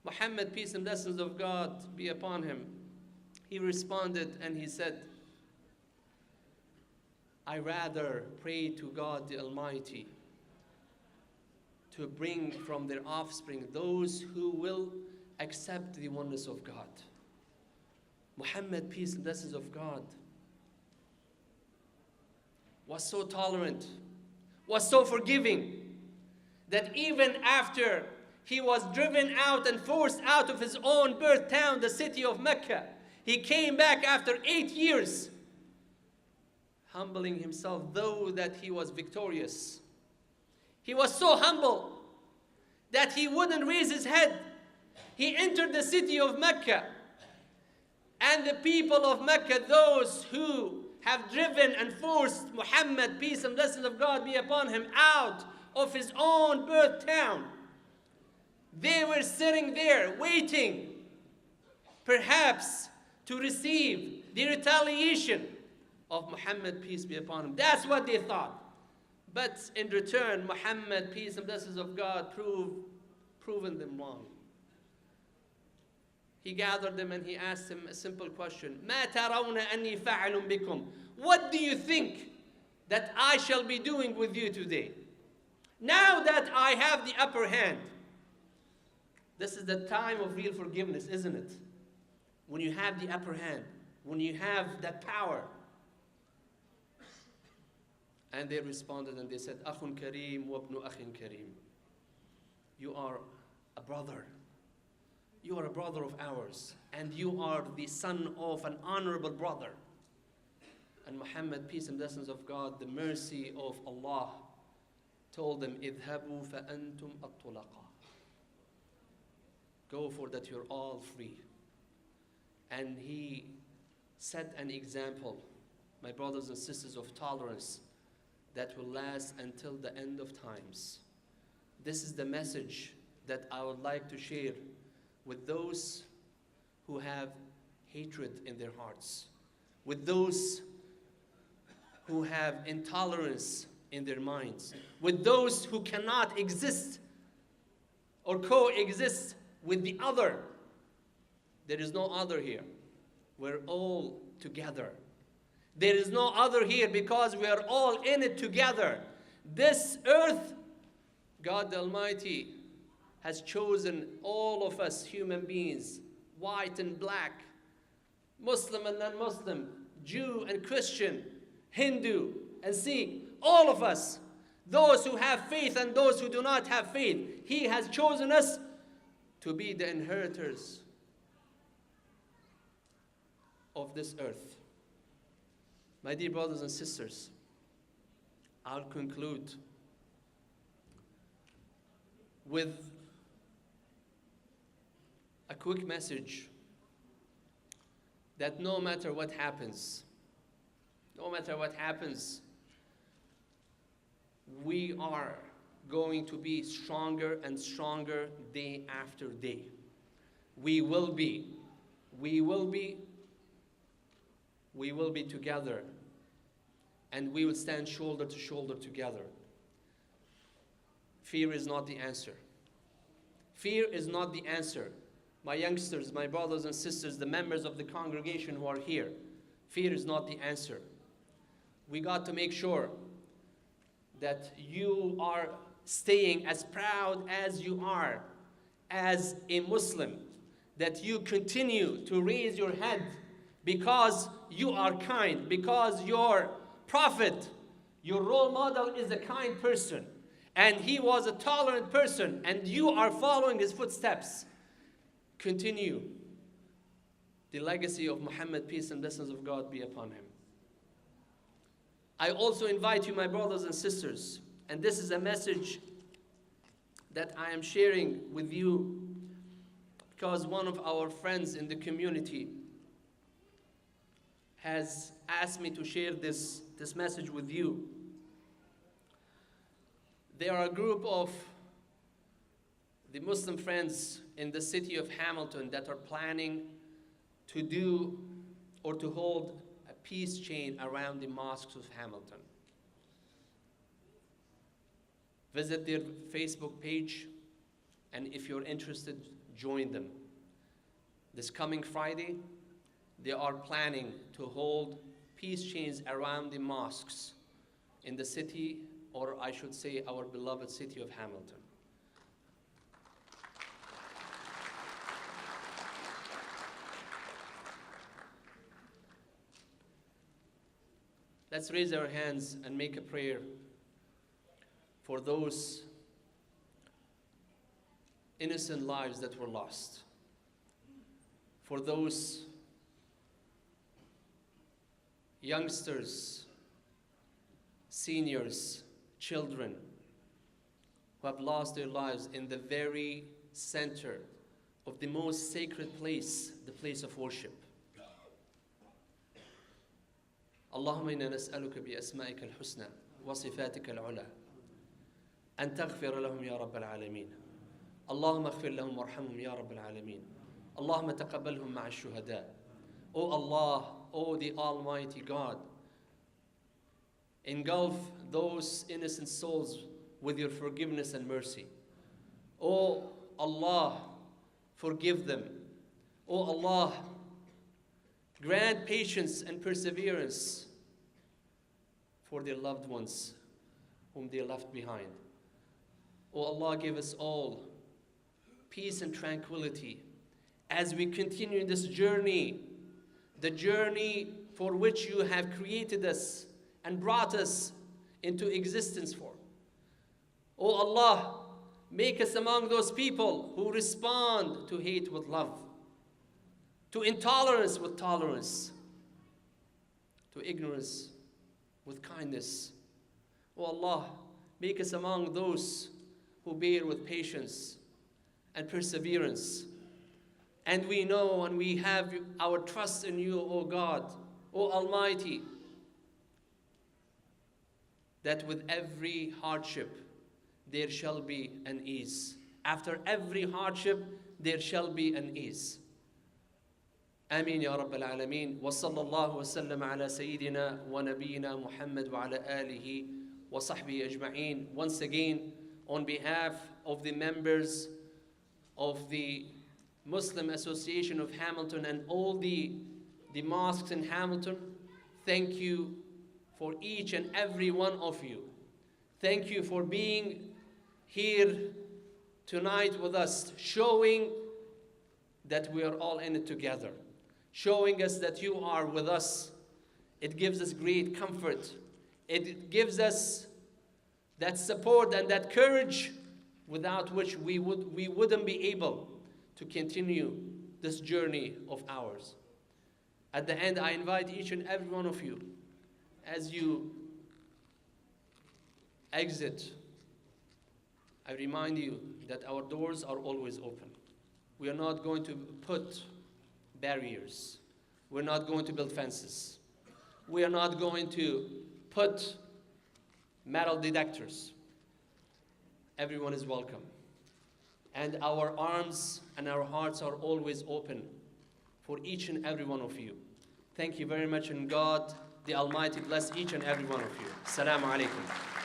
Muhammad, peace and blessings of God be upon him, he responded and he said, I rather pray to God the Almighty to bring from their offspring those who will accept the oneness of God. Muhammad, peace and blessings of God, was so tolerant, was so forgiving, that even after he was driven out and forced out of his own birth town, the city of Mecca, he came back after 8 years, humbling himself, though that he was victorious. He was so humble that he wouldn't raise his head. He entered the city of Mecca, and the people of Mecca, those who have driven and forced Muhammad, peace and blessings of God be upon him, out of his own birth town, they were sitting there waiting, perhaps to receive the retaliation of Muhammad, peace be upon him. That's what they thought. But in return, Muhammad, peace and blessings of God, proven them wrong. He gathered them and he asked them a simple question. مَا تَرَوْنَ أَنِّي فَعَلٌ بِكُمْ? What do you think that I shall be doing with you today? Now that I have the upper hand. This is the time of real forgiveness, isn't it? When you have the upper hand, when you have that power. And they responded and they said, أَخٌ كَرِيمٌ وَابْنُ أَخٍ كَرِيمٌ. You are a brother. You are a brother of ours. And you are the son of an honorable brother. And Muhammad, peace and blessings of God, the mercy of Allah, told them, اذهبوا فأنتم الطلقاء. go for that you're all free. And he set an example, my brothers and sisters, of tolerance that will last until the end of times. This is the message that I would like to share with those who have hatred in their hearts, with those who have intolerance in their minds, with those who cannot exist or coexist with the other. There is no other here. We're all together. There is no other here because we are all in it together. This earth, God the Almighty has chosen all of us human beings, white and black, Muslim and non-Muslim, Jew and Christian, Hindu and Sikh, all of us, those who have faith and those who do not have faith. He has chosen us to be the inheritors of this earth. My dear brothers and sisters, I'll conclude with a quick message that no matter what happens, we are going to be stronger and stronger day after day. We will be together, and we will stand shoulder to shoulder together. Fear is not the answer. Fear is not the answer. My youngsters, my brothers and sisters, the members of the congregation who are here, fear is not the answer. We got to make sure that you are staying as proud as you are as a Muslim, that you continue to raise your head because you are kind, because your prophet, your role model is a kind person, and he was a tolerant person, and you are following his footsteps. Continue the legacy of Muhammad, peace and blessings of God be upon him. I also invite you, my brothers and sisters, and this is a message that I am sharing with you because one of our friends in the community has asked me to share this message with you. There are a group of the Muslim friends in the city of Hamilton that are planning to do or to hold a peace chain around the mosques of Hamilton. Visit their Facebook page, and if you're interested, join them. This coming Friday, they are planning to hold peace chains around the mosques in the city, or I should say our beloved city of Hamilton. Let's raise our hands and make a prayer for those innocent lives that were lost, for those youngsters, seniors, children who have lost their lives in the very center of the most sacred place, the place of worship. اللهم إنا نسألك بأسمائك الحسنى وصفاتك العلى أن تغفر لهم يا رب العالمين. اللهم اغفر لهم وارحمهم يا رب العالمين. اللهم تقبلهم مع الشهداء. O Allah, O the Almighty God, engulf those innocent souls with your forgiveness and mercy. O Allah, forgive them. O Allah, grant patience and perseverance for their loved ones whom they left behind. O Allah, give us all peace and tranquility as we continue this journey, the journey for which you have created us and brought us into existence for. O Allah, make us among those people who respond to hate with love, to intolerance with tolerance, to ignorance with kindness. O Allah, make us among those who bear with patience and perseverance And we know and we have our trust in you, O God, O Almighty, that with every hardship there shall be an ease. After every hardship there shall be an ease. آمين يا رب العالمين. وصلى الله وسلم على سيدنا ونبينا محمد وعلى آله وصحبه أجمعين. Once again, on behalf of the members of the Muslim Association of Hamilton and all the mosques in Hamilton, thank you for each and every one of you. Thank you for being here tonight with us, showing that we are all in it together, showing us that you are with us. It gives us great comfort. It gives us that support and that courage without which we wouldn't be able to continue this journey of ours. At the end, I invite each and every one of you, as you exit, I remind you that our doors are always open. We are not going to put barriers. We're not going to build fences. We are not going to put metal detectors. Everyone is welcome. And our arms and our hearts are always open for each and every one of you. Thank you very much, and God, the Almighty, bless each and every one of you. Assalamu alaikum.